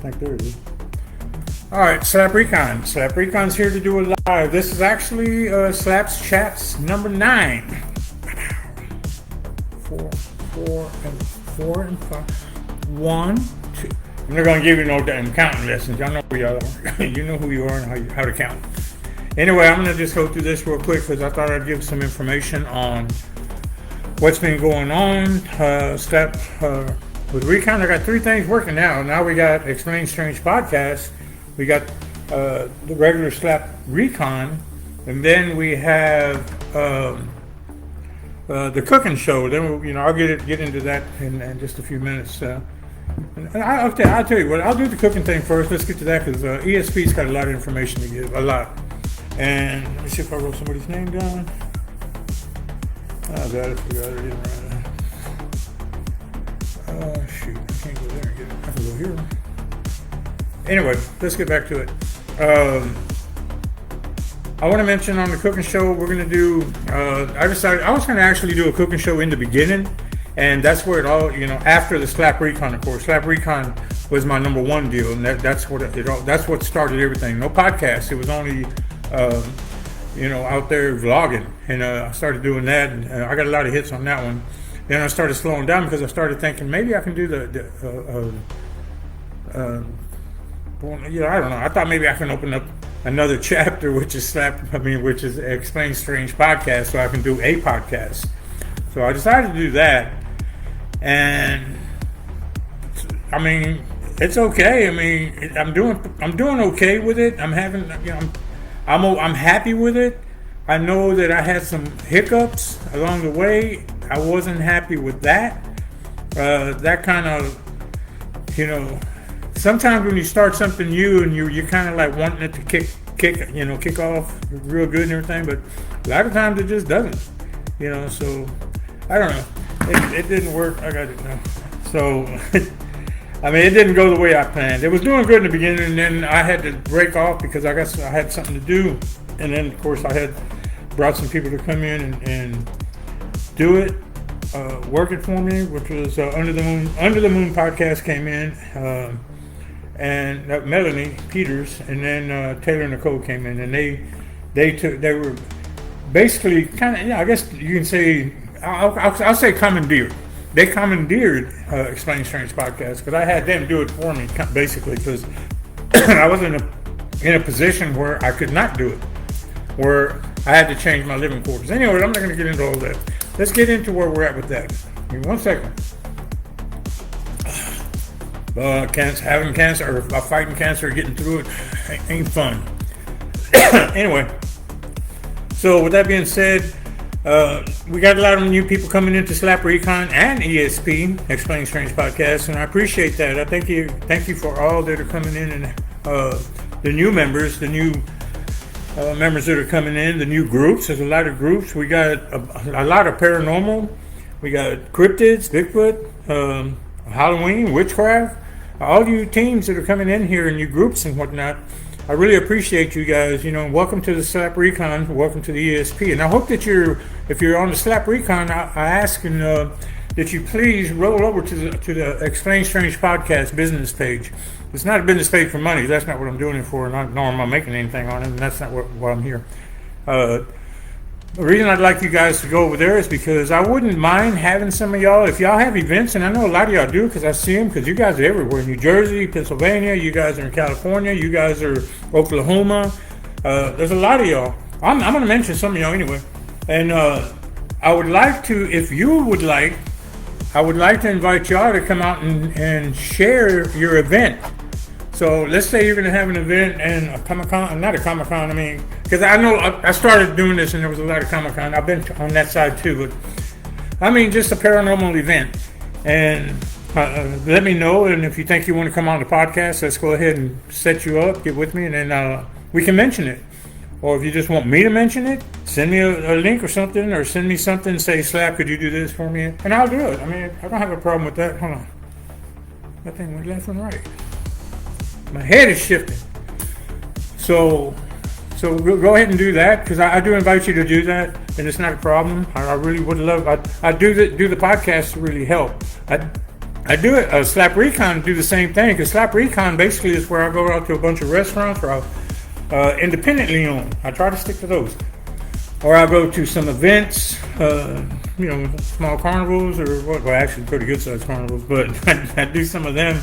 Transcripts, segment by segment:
think there it is. All right, Slap Recon. Slap Recon's here to do a live. This is actually Slap's Chats number 9. Four and five. 1, 2. I'm not gonna give you no damn counting lessons. Y'all know who y'all are. You know who you are and how to count. Anyway, I'm gonna just go through this real quick because I thought I'd give some information on what's been going on. Slap with Recon. I got 3 things working now. Now we got Explain Strange Podcast. We got the regular Slap Recon, and then we have the cooking show. Then I'll get into that in just a few minutes. I'll tell you what. I'll do the cooking thing first. Let's get to that because ESP's got a lot of information to give. A lot. And let me see if I wrote somebody's name down. Oh God, I forgot it. Shoot, I can't go there and get it. I can go here. Anyway, let's get back to it. I want to mention on the cooking show we're going to do, I decided I was going to actually do a cooking show in the beginning, and that's where it all, after the Slap Recon, of course. Slap Recon was my number 1 deal, and that's what started everything. No podcast. It was only, out there vlogging, and I started doing that, and I got a lot of hits on that one. Then I started slowing down because I started thinking maybe I can do I don't know. I thought maybe I can open up another chapter, which is Explain Strange Podcast, so I can do a podcast. So I decided to do that, and it's okay. I'm doing okay with it. I'm happy with it. I know that I had some hiccups along the way. I wasn't happy with that. That kind of, sometimes when you start something new and you're kind of like wanting it to kick off real good and everything, but a lot of times it just doesn't, so I don't know. It didn't work. I got it now. So, it didn't go the way I planned. It was doing good in the beginning, and then I had to break off because I guess I had something to do, and then of course I had brought some people to come in and do it. Work it for me, which was Under the Moon podcast came in, and Melanie Peters, and then Taylor Nicole came in, and they were basically kind of, I guess you can say, I'll say commandeered. They commandeered Explain Strange Podcast because I had them do it for me, basically, because I was in a position where I could not do it, where I had to change my living quarters. Anyway, I'm not going to get into all that. Let's get into where we're at with that. Give me 1 second. Having cancer or fighting cancer, getting through it ain't fun. Anyway, so with that being said, we got a lot of new people coming into Slap Recon and ESP, Explain Strange Podcast, and I appreciate that. I thank you for all that are coming in, and the new members, members that are coming in, the new groups. There's a lot of groups. We got a lot of paranormal. We got cryptids, Bigfoot, Halloween, witchcraft. All you teams that are coming in here and you groups and whatnot, I really appreciate you guys. Welcome to the Slap Recon. Welcome to the ESP. And I hope that if you're on the Slap Recon, I ask that you please roll over to the Explain Strange Podcast business page. It's not a business page for money. That's not what I'm doing it for. Nor am I making anything on it. And that's not why I'm here. The reason I'd like you guys to go over there is because I wouldn't mind having some of y'all, if y'all have events, and I know a lot of y'all do because I see them, because you guys are everywhere. New Jersey, Pennsylvania, you guys are in California, you guys are Oklahoma. There's a lot of y'all. I'm going to mention some of y'all anyway. And I would like to, if you would like, I would like to invite y'all to come out and share your event. So let's say you're going to have an event and a Comic-Con, not a Comic-Con, because I know I started doing this and there was a lot of Comic-Con. I've been on that side too, but just a paranormal event. And let me know, and if you think you want to come on the podcast, let's go ahead and set you up, get with me, and then we can mention it. Or if you just want me to mention it, send me a link or something, or send me something, say, Slap, could you do this for me? And I'll do it. I don't have a problem with that. Hold on. That thing went left and right. My head is shifting. So go ahead and do that, because I do invite you to do that, and it's not a problem. I really would love. I do the podcast to really help. I do it. Slap Recon do the same thing, because Slap Recon basically is where I go out to a bunch of restaurants or independently owned. I try to stick to those. Or I'll go to some events, small carnivals or what? Well, actually pretty good sized carnivals, but I do some of them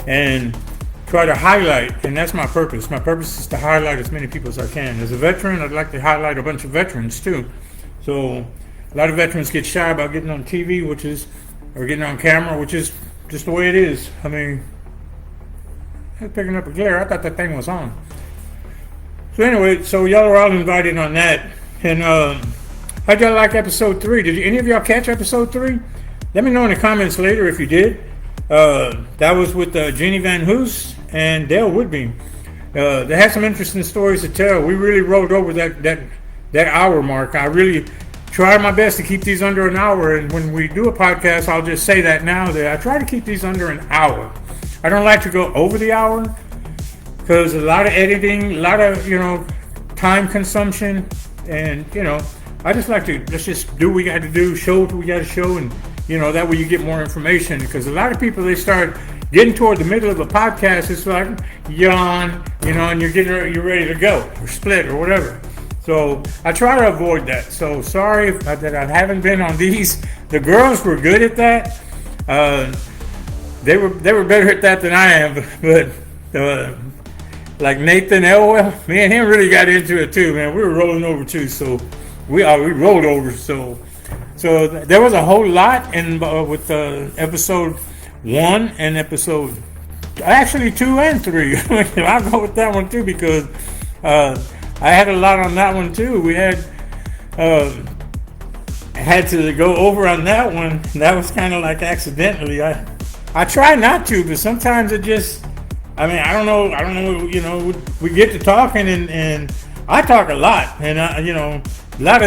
and try to highlight, and that's my purpose. My purpose is to highlight as many people as I can. As a veteran, I'd like to highlight a bunch of veterans too. So a lot of veterans get shy about getting on TV, or getting on camera, which is just the way it is. I mean, I was picking up a glare. I thought that thing was on. So anyway, so y'all are all invited on that. And how'd y'all like episode 3? Did any of y'all catch episode 3? Let me know in the comments later if you did. That was with Jeannie Van Hoos and Dale Woodbeam. They had some interesting stories to tell. We really rolled over that hour mark. I really try my best to keep these under an hour, and when we do a podcast, I'll just say that now, that I try to keep these under an hour. I don't like to go over the hour, because a lot of editing, a lot of time consumption, and I just like to let's just do what we got to do, show what we got to show, and that way you get more information. Because a lot of people, they start getting toward the middle of a podcast, it's like yawn, and you're ready to go or split or whatever. So I try to avoid that. So sorry that I haven't been on these. The girls were good at that. They were better at that than I am. But like Nathan Elwell, me and him really got into it too, man. We were rolling over too. So we rolled over. So there was a whole lot in with episode 1 and episode actually 2 and 3. I'll go with that one too, because I had a lot on that one too. We had to go over on that one. That was kind of like accidentally. I try not to, but sometimes it just. I mean, I don't know. We get to talking, and I talk a lot, and a lot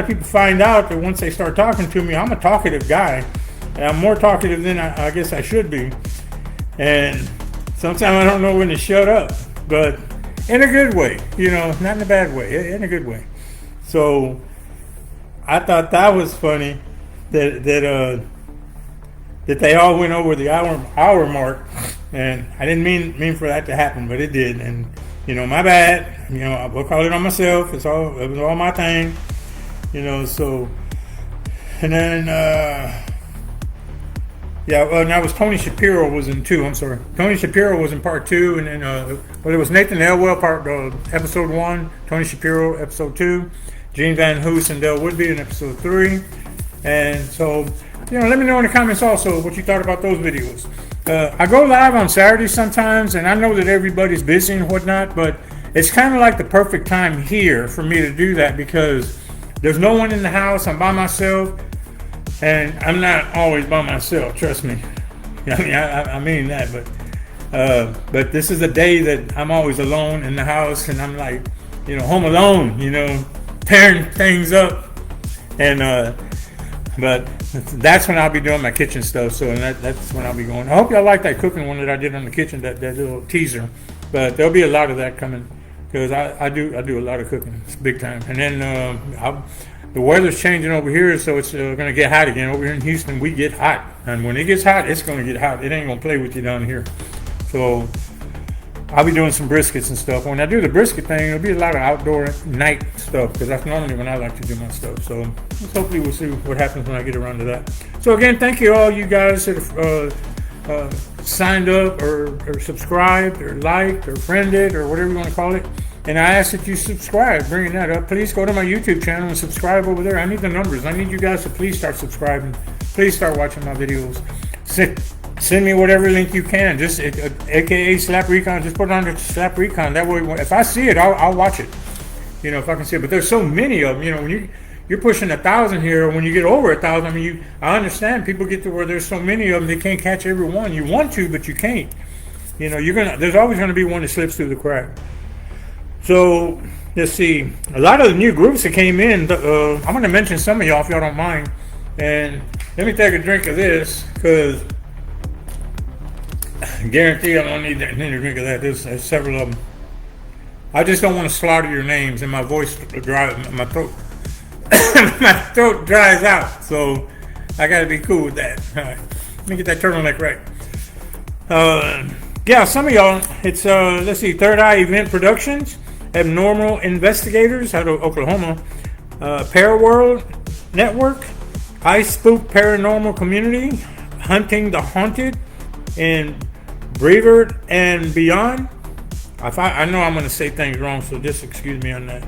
of people find out that once they start talking to me, I'm a talkative guy. And I'm more talkative than I guess I should be, and sometimes I don't know when to shut up, but. In a good way, not in a bad way, in a good way. So I thought that was funny that they all went over the hour mark, and I didn't mean for that to happen, but it did. And my bad. I will call it on myself. It was all my thing. So, and then that was Tony Shapiro was in 2. I'm sorry. Tony Shapiro was in part 2, and then it was Nathan Elwell episode 1, Tony Shapiro episode 2, Gene Van Hoos and Dale Woodby in episode 3. And so, let me know in the comments also what you thought about those videos. I go live on Saturdays sometimes, and I know that everybody's busy and whatnot, but it's kind of like the perfect time here for me to do that, because there's no one in the house. I'm by myself. And I'm not always by myself, trust me. I mean that, but this is a day that I'm always alone in the house, and I'm like, home alone, tearing things up. And but that's when I'll be doing my kitchen stuff. So that's when I'll be going. I hope y'all like that cooking one that I did on the kitchen, that little teaser. But there'll be a lot of that coming, because I do a lot of cooking. It's big time. And then the weather's changing over here, so it's going to get hot again. Over here in Houston, we get hot. And when it gets hot, it's going to get hot. It ain't going to play with you down here. So I'll be doing some briskets and stuff. When I do the brisket thing, it'll be a lot of outdoor night stuff, because that's normally when I like to do my stuff. So hopefully we'll see what happens when I get around to that. So again, thank you all you guys that have signed up or subscribed or liked or friended or whatever you want to call it. And I ask that you subscribe, bringing that up. Please go to my YouTube channel and subscribe over there. I need the numbers. I need you guys to please start subscribing. Please start watching my videos. Send me whatever link you can. Just AKA Slap Recon. Just put it under Slap Recon. That way, if I see it, I'll watch it. If I can see it. But there's so many of them. When you're pushing 1,000 here, when you get over 1,000, I understand people get to where there's so many of them they can't catch every one. You want to, but you can't. There's always gonna be one that slips through the crack. So let's see. A lot of the new groups that came in. I'm going to mention some of y'all if y'all don't mind. And let me take a drink of this, because I guarantee I don't need a drink of that. There's several of them. I just don't want to slaughter your names, and my voice dries. My throat, my throat dries out. So I got to be cool with that. All right. Let me get that turtleneck right. Yeah, some of y'all, it's, let's see, Third Eye Event Productions, Abnormal Investigators out of Oklahoma, Paraworld Network, I Spook Paranormal Community, Hunting the Haunted, and Brevard and Beyond. I know I'm going to say things wrong, so just excuse me on that.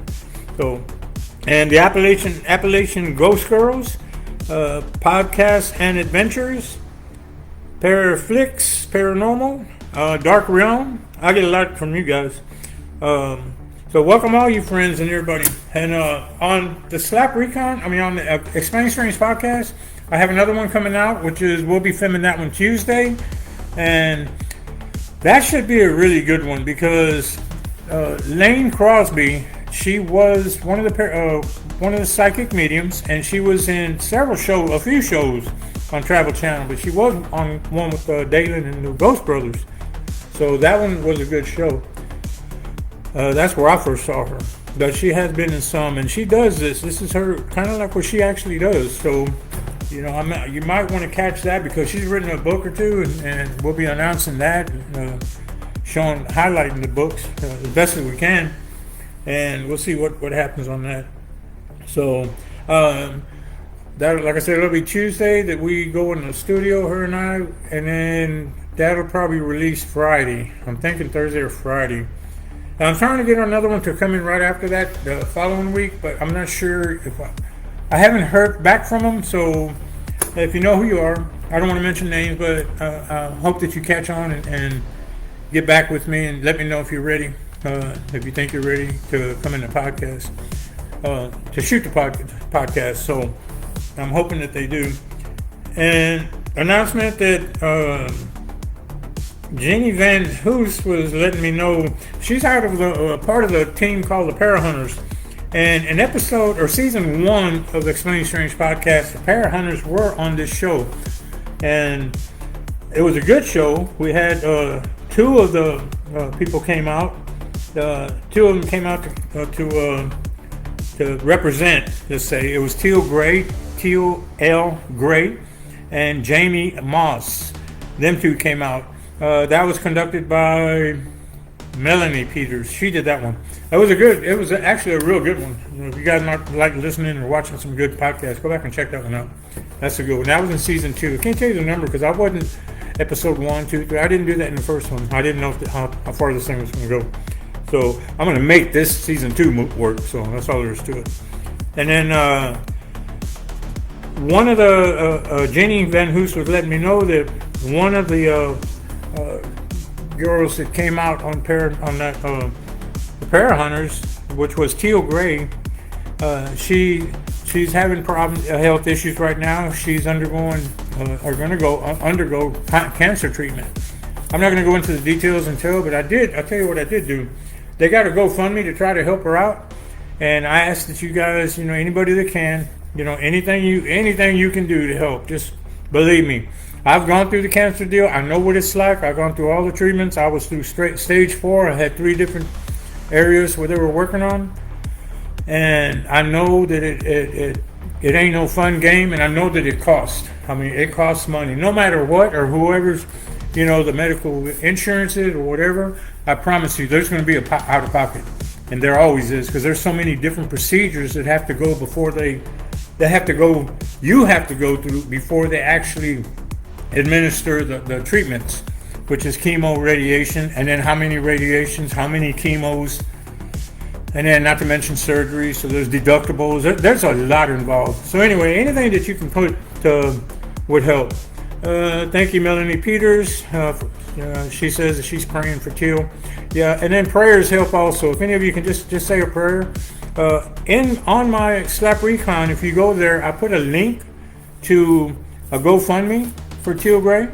So, and the Appalachian Ghost Girls, Podcasts and Adventures, Paraflix Paranormal, Dark Realm. I get a lot from you guys. So welcome all you friends and everybody. And on the Recon, on the Explain Strange podcast, I have another one coming out, which is we'll be filming that one Tuesday, and that should be a really good one because Lane Crosby, she was one of the psychic mediums, and she was in a few shows on Travel Channel, but she was on one with Dalen and the Ghost Brothers. So that one was a good show. That's where I first saw her. But she has been in some, and she does this. This is her kind of like what she actually does. So, you might want to catch that because she's written a book or two, and we'll be announcing that, highlighting the books as best as we can, and we'll see what happens on that. So, that, like I said, it'll be Tuesday that we go in the studio, her and I, and then that'll probably release Friday. I'm thinking Thursday or Friday. I'm trying to get another one to come in right after that the following week, but I'm not sure if I haven't heard back from them. So if you know who you are, I don't want to mention names, but I hope that you catch on and get back with me and let me know if you're ready, if you think you're ready to come in the podcast, to shoot the podcast. So I'm hoping that they do. And announcement that Jeannie Van Hoos was letting me know she's out of the part of the team called the Parahunters. And in episode or season 1 of the Explaining Strange podcast, the Parahunters were on this show, and it was a good show. We had 2 of the people came out. 2 of them came out to represent. Let's say it was Teal L. Gray, and Jamie Moss. Them 2 came out. That was conducted by Melanie Peters. She did that one. It was actually a real good one. If you guys not like listening or watching some good podcasts, go back and check that one out. That's a good one. That was in season 2. I can't tell you the number because I wasn't episode 1, 2, 3. I didn't do that in the first one. I didn't know how far this thing was going to go. So I'm going to make this season 2 work. So that's all there is to it. And then one of the Jenny Van Hoos was letting me know that one of the girls that came out on the Parahunters, which was Teal Gray, she's having health issues right now. She's undergo cancer treatment. I'm not going to go into the details but I'll tell you what I did do. They got a GoFundMe to try to help her out, and I asked that you guys, anybody that can, anything you can do to help, just believe me. I've gone through the cancer deal. I know what it's like. I've gone through all the treatments. I was through stage 4. I had 3 different areas where they were working on, and I know that it ain't no fun game, and I know that it costs. It costs money, no matter what or whoever's, the medical insurance is or whatever. I promise you, there's going to be out of pocket, and there always is, because there's so many different procedures that have to go before you have to go through before they actually administer the treatments, which is chemo, radiation, and then how many radiations, how many chemos, and then not to mention surgery. So there's deductibles. There's a lot involved. So anyway, anything that you can put would help. Thank you, Melanie Peters. She says that she's praying for Teal. Yeah, and then prayers help also. If any of you can just say a prayer. On my Slap Recon, if you go there, I put a link to a GoFundMe for Teal Gray,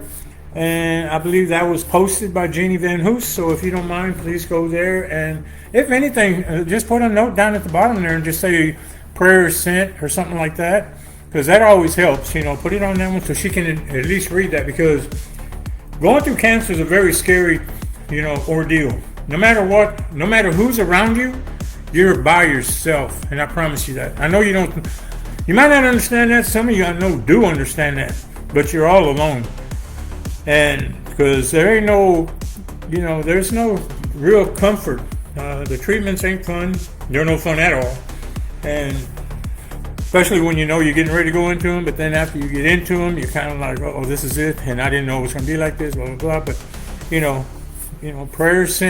and I believe that was posted by Jeannie Van Hoos. So if you don't mind, please go there, and if anything, just put a note down at the bottom there and just say prayers sent or something like that, because that always helps. Put it on that one so she can at least read that, because going through cancer is a very scary ordeal. No matter what, no matter who's around you, you're by yourself, and I promise you that. I know you might not understand that. Some of you I know do understand that, but you're all alone. And because there ain't no, there's no real comfort. The treatments ain't fun. They're no fun at all. And especially when you're getting ready to go into them, but then after you get into them, you're kind of like, oh, this is it, and I didn't know it was going to be like this, blah, blah, blah. But, prayers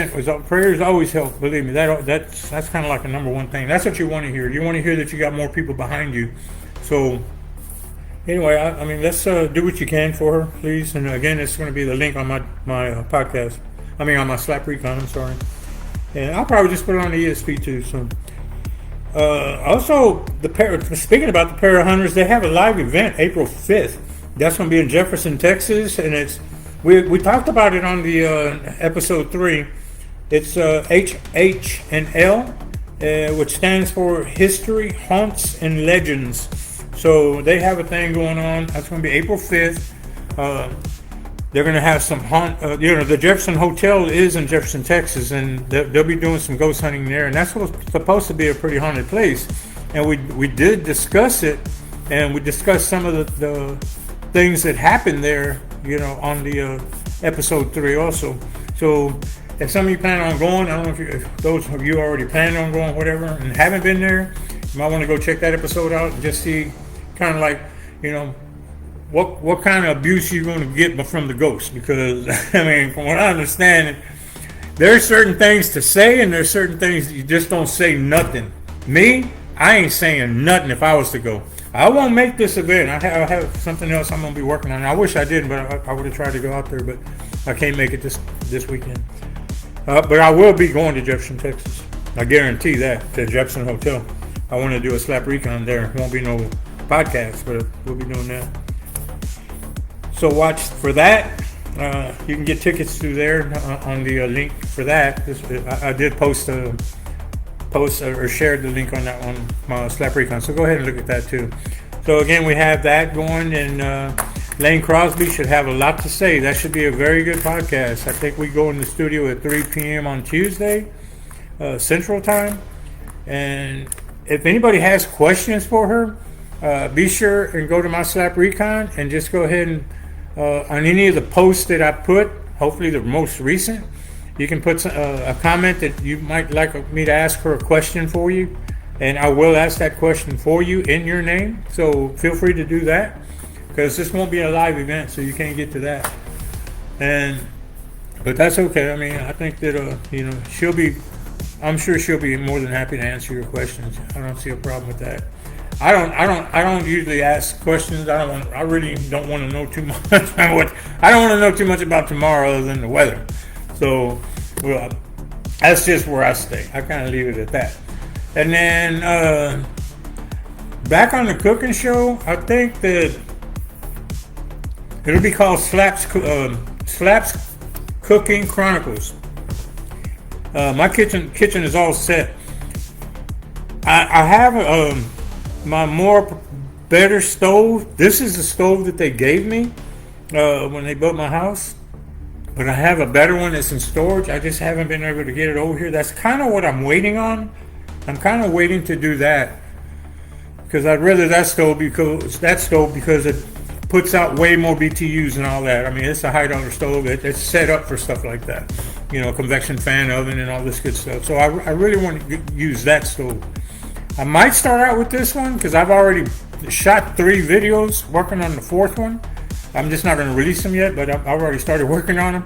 always help, believe me. That's kind of like a number one thing. That's what you want to hear. You want to hear that you got more people behind you. So, anyway, I mean, let's do what you can for her, please. And again, it's going to be the link on my podcast. On my Slap Recon, I'm sorry. And I'll probably just put it on the ESP too, so. Also, speaking about the Parahunters, they have a live event April 5th. That's going to be in Jefferson, Texas, and we talked about it on the episode 3. It's HH&L, which stands for History, Haunts, and Legends. So they have a thing going on. That's going to be April 5th. They're going to have some the Jefferson Hotel is in Jefferson, Texas, and they'll be doing some ghost hunting there. And that's supposed to be a pretty haunted place. And we did discuss it, and we discussed some of the things that happened there, on the episode 3 also. So if some of you plan on going, I don't know if those of you already planned on going, whatever, and haven't been there, you might want to go check that episode out and just see kind of like, what kind of abuse you're going to get from the ghost. Because, I mean, from what I understand, there's certain things to say and there's certain things you just don't say nothing. Me, I ain't saying nothing if I was to go. I won't make this event. I have something else I'm going to be working on. I wish I did, but I would have tried to go out there, but I can't make it this weekend. But I will be going to Jefferson, Texas. I guarantee that, to Jefferson Hotel. I want to do a Slap Recon there. Won't be no podcast, but we'll be doing that. So watch for that. You can get tickets through there on the link for that. I did post or shared the link on that one, my Slap Recon. So go ahead and look at that too. So again, we have that going, and Lane Crosby should have a lot to say. That should be a very good podcast. I think we go in the studio at 3 p.m. on Tuesday, Central Time. And if anybody has questions for her, be sure and go to my Slap Recon and just go ahead and on any of the posts that I put, hopefully the most recent, you can put a comment that you might like me to ask her a question for you, and I will ask that question for you in your name. So feel free to do that, because this won't be a live event, so you can't get to that. But that's okay. I mean, I think that I'm sure she'll be more than happy to answer your questions. I don't see a problem with that. I don't usually ask questions. I really don't want to know too much. I don't want to know too much about tomorrow other than the weather. So, well, that's just where I stay. I kind of leave it at that. And then back on the cooking show, I think that it'll be called Slaps Cooking Chronicles. My kitchen is all set. I have my better stove. This is the stove that they gave me when they built my house, but I have a better one that's in storage. I just haven't been able to get it over here. That's kind of what I'm waiting on. I'm kind of waiting to do that, because I'd rather that stove because it puts out way more BTUs and all that. I mean, it's a high dollar stove. It's set up for stuff like that, convection fan oven and all this good stuff. So I really want to use that stove. I might start out with this one because I've already shot 3 videos working on the 4th one. I'm just not going to release them yet, but I've already started working on them.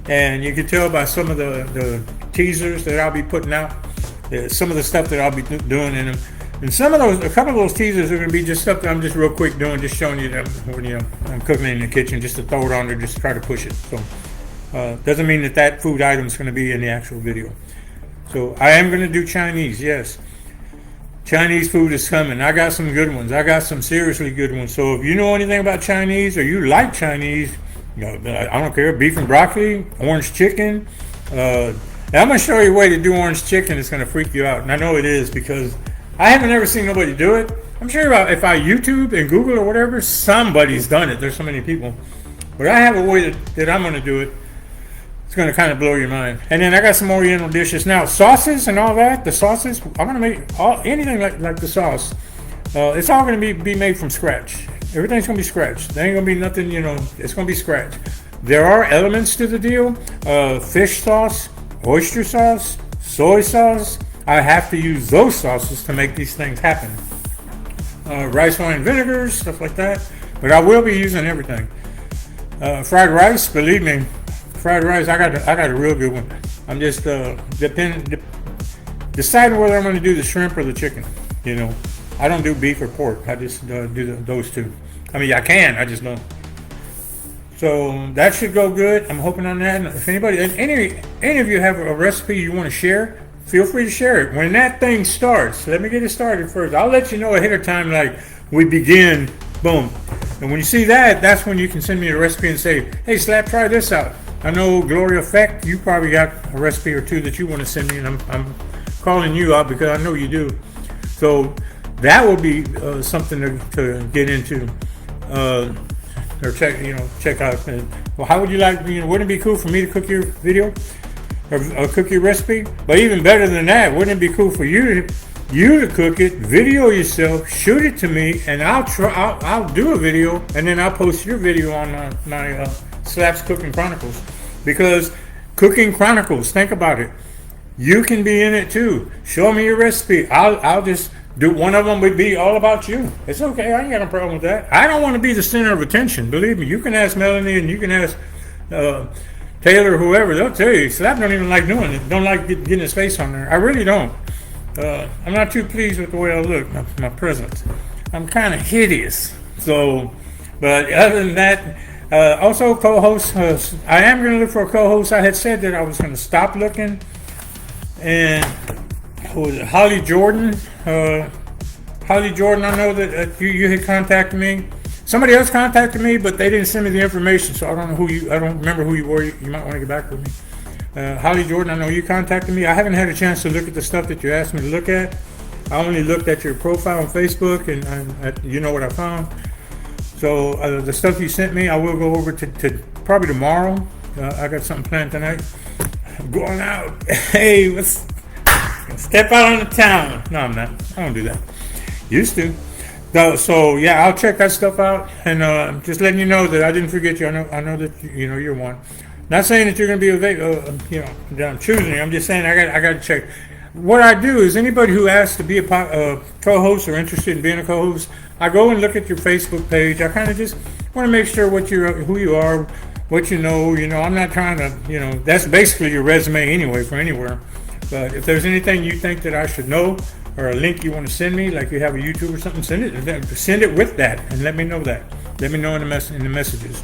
And you can tell by some of the teasers that I'll be putting out, some of the stuff that I'll be doing in them. And a couple of those teasers are going to be just stuff that I'm just real quick doing, just showing you that when I'm cooking in the kitchen, just to throw it on there, just to try to push it. So doesn't mean that food item is going to be in the actual video. So I am going to do Chinese, yes. Chinese food is coming. I got some good ones. I got some seriously good ones. So if you know anything about Chinese, or you like Chinese, I don't care, beef and broccoli, orange chicken. I'm going to show you a way to do orange chicken. It's going to freak you out. And I know it is, because I haven't ever seen nobody do it. I'm sure if I YouTube and Google or whatever, somebody's done it. There's so many people. But I have a way that I'm going to do it. It's going to kind of blow your mind. And then I got some Oriental dishes. Now, sauces and all that, the sauces, I'm going to make anything like the sauce. It's all going to be made from scratch. Everything's going to be scratch. There ain't going to be nothing, it's going to be scratch. there are elements to the deal. Fish sauce, oyster sauce, soy sauce. I have to use those sauces to make these things happen. Rice wine vinegars, stuff like that. But I will be using everything. Fried rice, believe me, fried rice. I got a real good one. I'm just deciding whether I'm going to do the shrimp or the chicken. You know, I don't do beef or pork. I just do those two. I mean, I can. I just don't. So that should go good. I'm hoping on that. If anybody, any of you have a recipe you want to share, feel free to share it. When that thing starts, let me get it started first. I'll let you know ahead of time, like we begin, boom. And when you see that, that's when you can send me a recipe and say, hey, Slap, try this out. I know Glory Effect, you probably got a recipe or two that you want to send me, and I'm calling you out because I know you do. So that will be something to get into. Or check out. Well, how would you like? Wouldn't it be cool for me to cook your video or cook your recipe? But even better than that, wouldn't it be cool for you to cook it, video yourself, shoot it to me, and I'll do a video, and then I'll post your video on my Slap's Cooking Chronicles. Because Cooking Chronicles, think about it. You can be in it too. Show me your recipe. I'll just do one of them would be all about you. It's okay. I ain't got no problem with that. I don't want to be the center of attention. Believe me. You can ask Melanie and you can ask Taylor or whoever. They'll tell you. Slap don't even like doing it. Don't like getting his face on there. I really don't. I'm not too pleased with the way I look. My presence. I'm kind of hideous. So, but other than that, also co-host. I am going to look for a co-host. I had said that I was going to stop looking. And who was it? Holly Jordan. Holly Jordan, I know that you had contacted me. Somebody else contacted me, but they didn't send me the information, so I don't remember who you were. You might want to get back with me. Holly Jordan, I know you contacted me. I haven't had a chance to look at the stuff that you asked me to look at. I only looked at your profile on Facebook, and you know what I found. So the stuff you sent me, I will go over to probably tomorrow. I got something planned tonight. I'm going out. Hey, let's step out on the town. No, I'm not. I don't do that. Used to. So yeah, I'll check that stuff out, and just letting you know that I didn't forget you. I know that you're one. Not saying that you're going to be that I'm choosing you. I'm just saying I got to check. What I do is anybody who asks to be a co-host or interested in being a co-host, I go and look at your Facebook page. I kind of just want to make sure who you are, what you know. I'm not trying to. That's basically your resume anyway for anywhere. But if there's anything you think that I should know, or a link you want to send me, like you have a YouTube or something, send it with that, and let me know that. Let me know in the messages.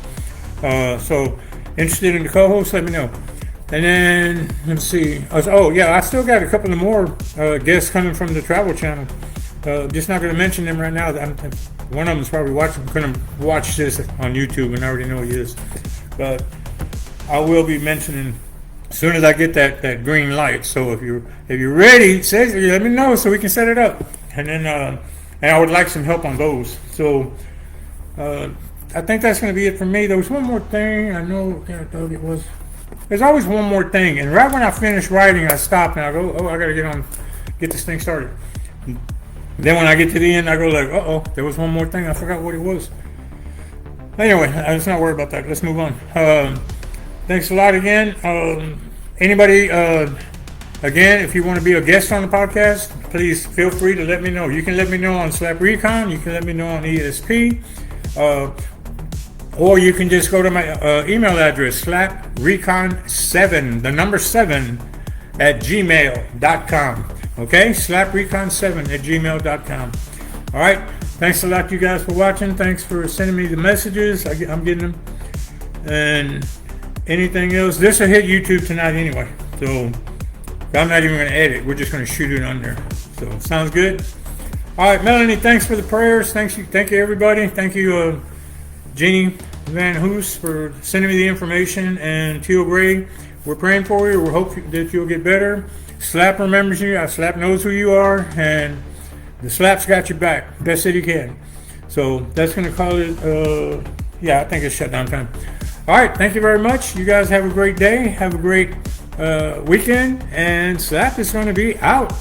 So interested in the co-host, let me know. And then let's see. Oh yeah, I still got a couple of more guests coming from the Travel Channel. Just not going to mention them right now. One of them is probably going to watch this on YouTube, and I already know he is. But I will be mentioning as soon as I get that green light. So if you're ready, let me know so we can set it up. And then and I would like some help on those. So I think that's going to be it for me. There was one more thing. I know I thought it was. There's always one more thing, and right when I finish writing, I stop and I go, "Oh, I got to get this thing started." Then when I get to the end, I go like, "Uh-oh, there was one more thing. I forgot what it was." Anyway, let's not worry about that. Let's move on. Thanks a lot again. Anybody, again, if you want to be a guest on the podcast, please feel free to let me know. You can let me know on Slap Recon. You can let me know on ESP. Or you can just go to my email address, slaprecon7, the number 7, at gmail.com. Okay? Slaprecon7 at gmail.com. All right? Thanks a lot, you guys, for watching. Thanks for sending me the messages. I'm getting them. And anything else, this will hit YouTube tonight anyway. So I'm not even going to edit. We're just going to shoot it on there. So sounds good? All right, Melanie, thanks for the prayers. Thank you, everybody. Thank you, Jeannie Van Hoos, for sending me the information, and Teal Gray. We're praying for you. We hope that you'll get better. Slap remembers you. Slap knows who you are, and the Slap's got your back best that he can. So that's going to call it. I think it's shutdown time. All right, thank you very much. You guys have a great day. Have a great weekend, and Slap is going to be out.